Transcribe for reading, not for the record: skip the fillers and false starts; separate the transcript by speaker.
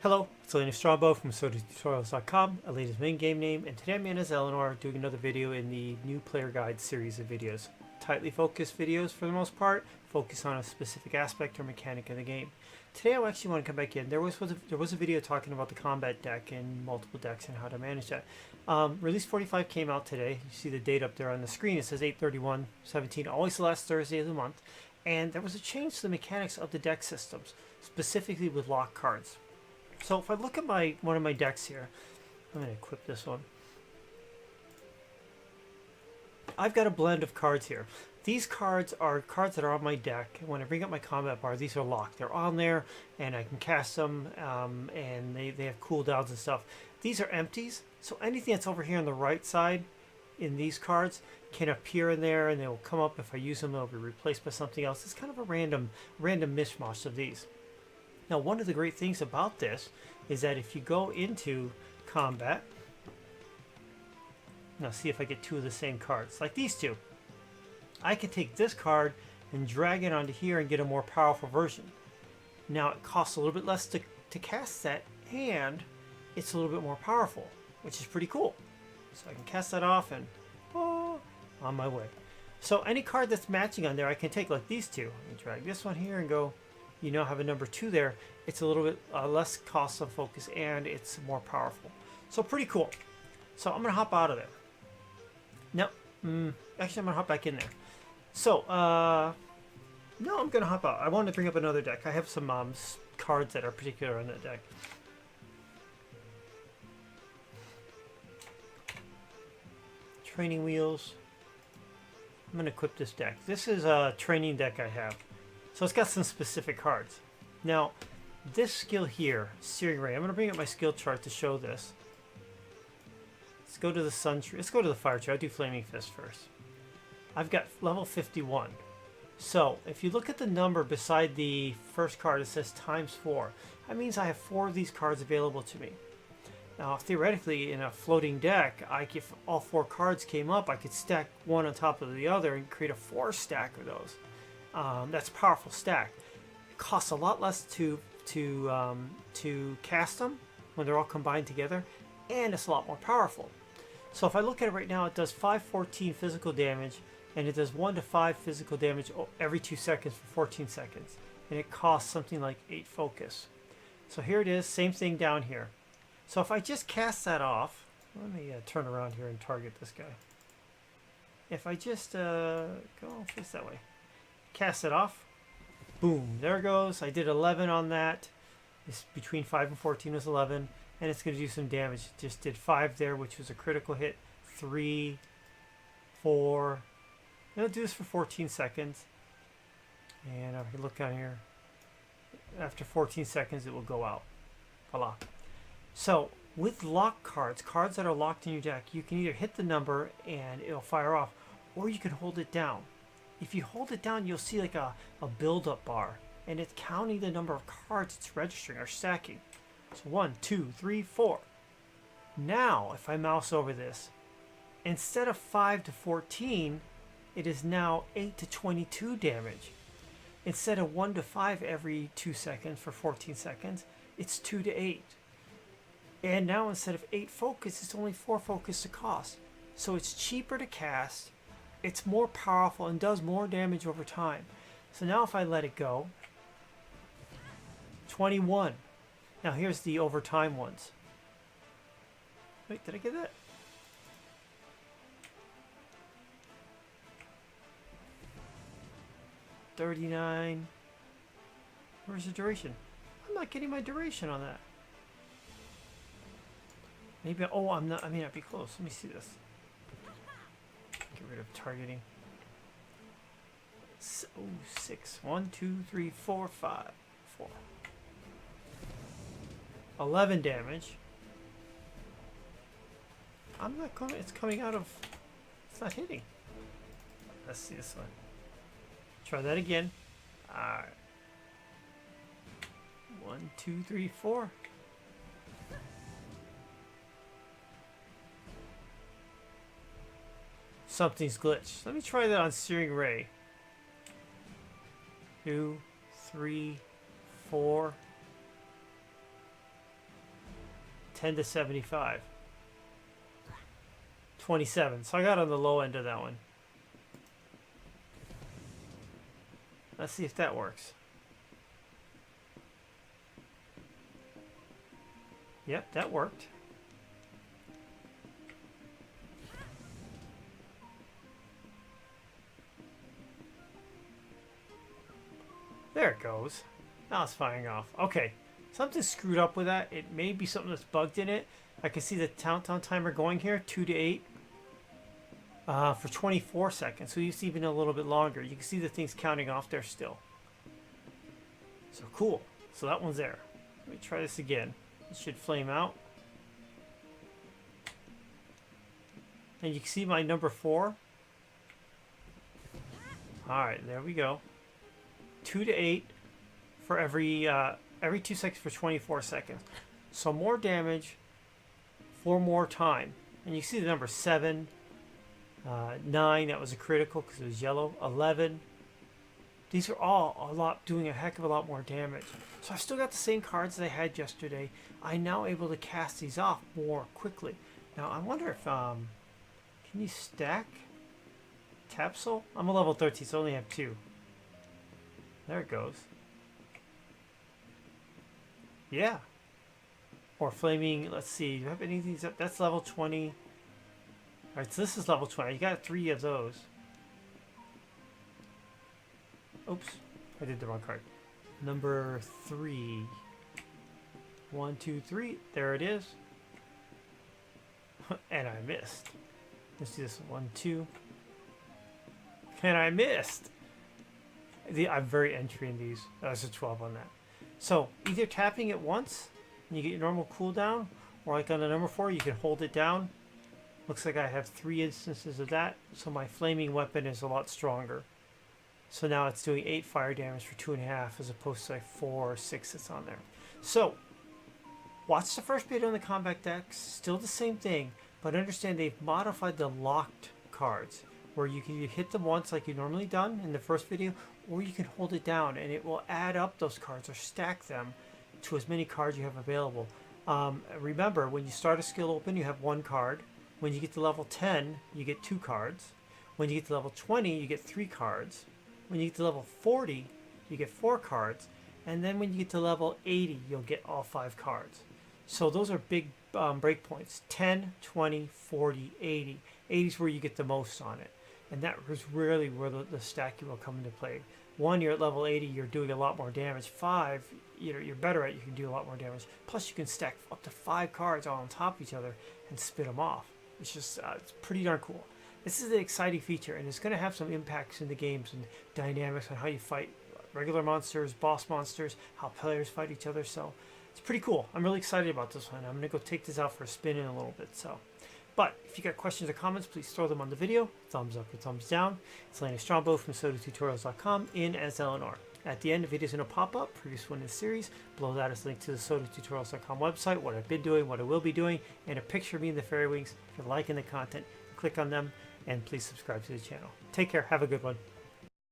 Speaker 1: Hello, it's Elaina Strongbow from SwordTutorials.com, Elaina's main game name, and today I'm in as Eleanor doing another video in the new player guide series of videos. Tightly focused videos for the most part, focus on a specific aspect or mechanic of the game. Today I actually want to come back in. There was a video talking about the combat deck and multiple decks and how to manage that. Release 45 came out today. You see the date up there on the screen. It says 8/31/17, always the last Thursday of the month. And there was a change to the mechanics of the deck systems, specifically with lock cards. So if I look at one of my decks here, I'm going to equip this one. I've got a blend of cards here. These cards are cards that are on my deck. When I bring up my combat bar, these are locked. They're on there, and I can cast them, and they have cooldowns and stuff. These are empties, so anything that's over here on the right side in these cards can appear in there, and they will come up. If I use them, they'll be replaced by something else. It's kind of a random mishmash of these. Now, one of the great things about this is that if you go into combat, now see if I get two of the same cards, like these two. I can take this card and drag it onto here and get a more powerful version. Now, it costs a little bit less to cast that, and it's a little bit more powerful, which is pretty cool. So I can cast that off and on my way. So any card that's matching on there, I can take, like these two. I can drag this one here and go. You now have a number 2 there. It's a little bit less cost of focus, and it's more powerful. So pretty cool. So I'm gonna hop out of there. No, actually I'm gonna hop back in there. So no, I'm gonna hop out. I want to bring up another deck. I have some cards that are particular on that deck. Training wheels. I'm gonna equip this deck. This is a training deck I have. So it's got some specific cards. Now, this skill here, Searing Ray, I'm going to bring up my skill chart to show this. Let's go to the Sun Tree. Let's go to the Fire Tree. I'll do Flaming Fist first. I've got level 51. So, if you look at the number beside the first card, it says ×4. That means I have 4 of these cards available to me. Now, theoretically, in a floating deck, if all 4 cards came up, I could stack one on top of the other and create a 4 stack of those. That's a powerful stack. It costs a lot less to cast them when they're all combined together, and it's a lot more powerful. So if I look at it right now, it does 514 physical damage, and it does 1 to 5 physical damage every 2 seconds for 14 seconds, and it costs something like 8 focus. So here it is, same thing down here. So if I just cast that off, let me turn around here and target this guy. If I just go face that way. Cast it off. Boom. There it goes. I did 11 on that. It's between 5 and 14 was 11. And it's going to do some damage. Just did 5 there, which was a critical hit. 3, 4. It'll do this for 14 seconds. And I can look down here. After 14 seconds, it will go out. Voila. So, with lock cards, cards that are locked in your deck, you can either hit the number and it'll fire off, or you can hold it down. If you hold it down, you'll see like a build-up bar, and it's counting the number of cards it's registering or stacking. So 1, 2, 3, 4. Now, if I mouse over this, instead of 5 to 14, it is now 8 to 22 damage. Instead of 1 to 5 every 2 seconds for 14 seconds, it's 2 to 8. And now instead of 8 focus, it's only 4 focus to cost. So it's cheaper to cast. It's more powerful and does more damage over time. So now if I let it go, 21. Now here's the overtime ones. Wait, did I get that? $39. Where's the duration? I'm not getting my duration on that. Maybe, oh, I may not be close. Let me see this. Get rid of targeting. 6. 1, 2, 3, 4, 5. 4. 11 damage. I'm not coming. It's coming out of. It's not hitting. Let's see this one. Try that again. Alright. 1, 2, 3, 4. Something's glitched. Let me try that on Searing Ray. 2, 3, 4. 10 to 75. 27. So I got on the low end of that one. Let's see if that works. Yep, that worked. There it goes. Now it's firing off. Okay, something screwed up with that. It may be something that's bugged in it. I can see the countdown timer going here, 2 to 8, for 24 seconds. So it's even a little bit longer. You can see the thing's counting off there still. So cool. So that one's there. Let me try this again. It should flame out. And you can see my number 4. Alright, there we go. 2 to 8 for every 2 seconds for 24 seconds. So more damage for more time. And you see the number 7, 9, that was a critical because it was yellow, 11. These are all doing a heck of a lot more damage. So I've still got the same cards that I had yesterday. I'm now able to cast these off more quickly. Now I wonder if, can you stack capsule? I'm a level 13, so I only have 2. There it goes. Yeah. Or flaming, let's see, do you have any of these up? That's level 20. Alright, so this is level 20. You got 3 of those. Oops, I did the wrong card. Number 3. 1, 2, 3. There it is. And I missed. Let's do this. 1, 2. And I missed. I'm very entry in these. That's a 12 on that. So either tapping it once and you get your normal cooldown, or like on the number 4, you can hold it down. Looks like I have 3 instances of that. So my flaming weapon is a lot stronger. So now it's doing 8 fire damage for 2.5 as opposed to like 4 or 6 that's on there. So watch the first video on the combat decks. Still the same thing, but understand they've modified the locked cards, where you can hit them once like you normally done in the first video, or you can hold it down and it will add up those cards or stack them to as many cards you have available. Remember, when you start a skill open, you have 1 card. When you get to level 10, you get 2 cards. When you get to level 20, you get 3 cards. When you get to level 40, you get 4 cards. And then when you get to level 80, you'll get all 5 cards. So those are big breakpoints. 10, 20, 40, 80. 80 is where you get the most on it. And that is really where the stacking will come into play. 1, you're at level 80, you're doing a lot more damage. 5, you're better at, you can do a lot more damage. Plus you can stack up to 5 cards all on top of each other and spit them off. It's just, it's pretty darn cool. This is an exciting feature, and it's going to have some impacts in the games and dynamics on how you fight regular monsters, boss monsters, how players fight each other. So it's pretty cool. I'm really excited about this one. I'm going to go take this out for a spin in a little bit. But if you got questions or comments, please throw them on the video. Thumbs up or thumbs down. It's Elaina Strongbow from SodaTutorials.com in as Eleanor. At the end, the video is going to pop up, previous one in the series. Below that is a link to the SodaTutorials.com website, what I've been doing, what I will be doing, and a picture of me in the fairy wings. If you're liking the content, click on them, and please subscribe to the channel. Take care. Have a good one.